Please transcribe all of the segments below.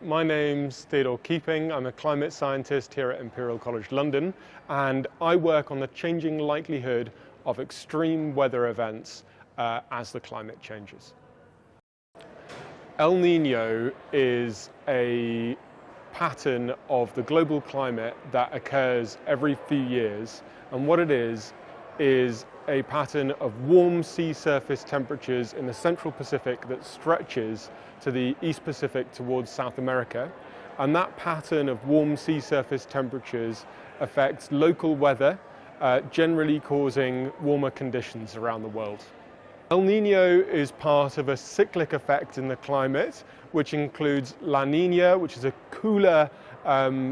My name's Theodore Keeping. I'm a climate scientist here at Imperial College London, and I work on the changing likelihood of extreme weather events as the climate changes. El Nino is a pattern of the global climate that occurs every few years, and what it is a pattern of warm sea surface temperatures in the central Pacific that stretches to the East Pacific towards South America. And that pattern of warm sea surface temperatures affects local weather, generally causing warmer conditions around the world. El Nino is part of a cyclic effect in the climate, which includes La Nina, which is a cooler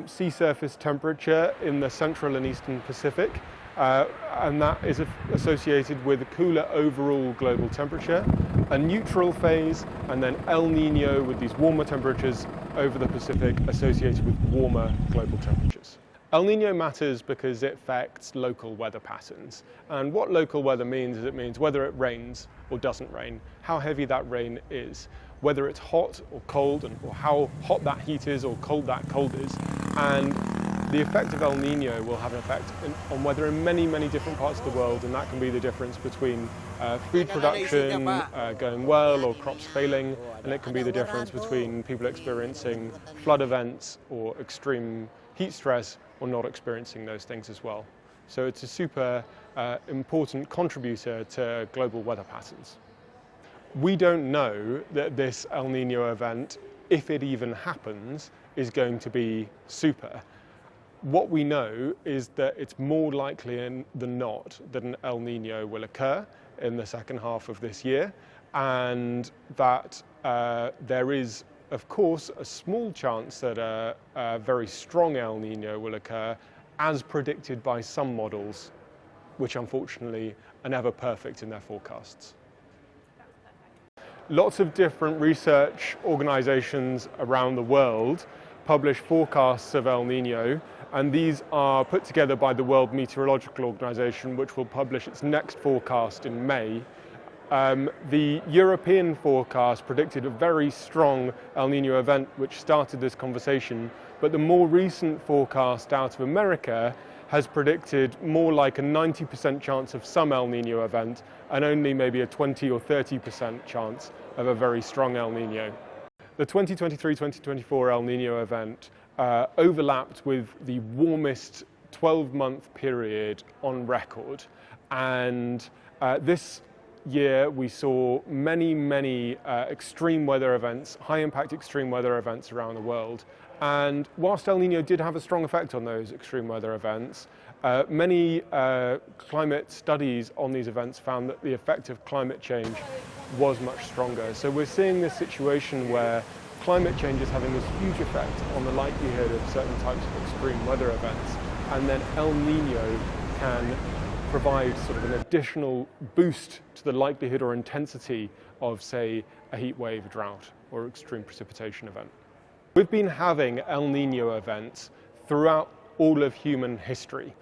sea surface temperature in the central and eastern Pacific, and that is associated with a cooler overall global temperature, a neutral phase, and then El Nino with these warmer temperatures over the Pacific associated with warmer global temperatures. El Nino matters because it affects local weather patterns. And what local weather means is it means whether it rains or doesn't rain, how heavy that rain is, whether it's hot or cold, or how hot that heat is or cold that cold is. And the effect of El Nino will have an effect on weather in many, many different parts of the world, and that can be the difference between food production going well or crops failing, and it can be the difference between people experiencing flood events or extreme heat stress or not experiencing those things as well. So it's a super important contributor to global weather patterns. We don't know that this El Nino event, if it even happens, is going to be super. What we know is that it's more likely than not that an El Nino will occur in the second half of this year, and that there is, of course, a small chance that a very strong El Nino will occur, as predicted by some models, which unfortunately are never perfect in their forecasts. Lots of different research organizations around the world publish forecasts of El Nino, and these are put together by the World Meteorological Organization, which will publish its next forecast in May. The European forecast predicted a very strong El Nino event, which started this conversation, but the more recent forecast out of America has predicted more like a 90% chance of some El Nino event and only maybe a 20 or 30% chance of a very strong El Nino. The 2023-2024 El Nino event overlapped with the warmest 12-month period on record, and this year we saw many extreme weather events, high-impact extreme weather events around the world. And whilst El Nino did have a strong effect on those extreme weather events, many climate studies on these events found that the effect of climate change was much stronger. So we're seeing this situation where climate change is having this huge effect on the likelihood of certain types of extreme weather events, and then El Nino can provide sort of an additional boost to the likelihood or intensity of, say, a heat wave, drought, or extreme precipitation event. We've been having El Nino events throughout all of human history,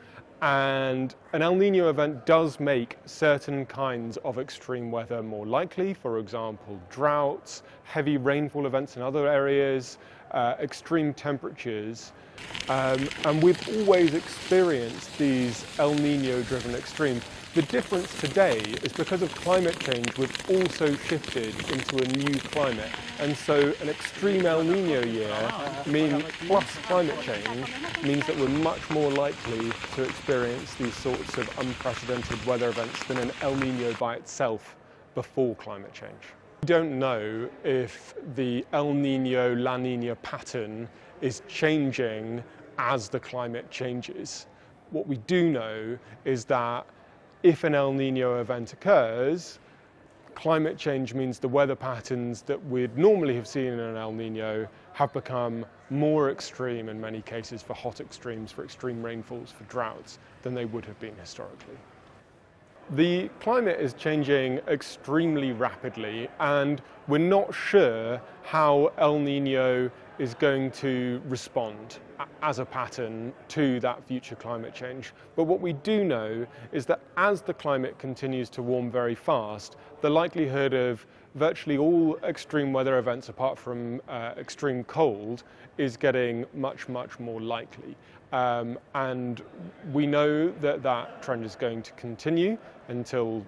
and an El Nino event does make certain kinds of extreme weather more likely. For example, droughts, heavy rainfall events in other areas, extreme temperatures, and we've always experienced these El Nino-driven extremes. The difference today is because of climate change, we've also shifted into a new climate. And so an extreme El Nino year plus climate change means that we're much more likely to experience these sorts of unprecedented weather events than an El Nino by itself before climate change. We don't know if the El Nino La Nina pattern is changing as the climate changes. What we do know is that if an El Nino event occurs, climate change means the weather patterns that we'd normally have seen in an El Nino have become more extreme in many cases for hot extremes, for extreme rainfalls, for droughts, than they would have been historically. The climate is changing extremely rapidly, and we're not sure how El Nino is going to respond as a pattern to that future climate change. But what we do know is that as the climate continues to warm very fast, the likelihood of virtually all extreme weather events apart from extreme cold is getting much, much more likely. And we know that that trend is going to continue until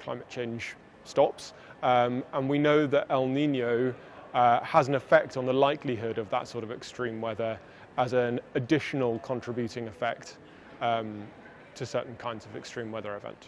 climate change stops. And we know that El Nino has an effect on the likelihood of that sort of extreme weather as an additional contributing effect to certain kinds of extreme weather event.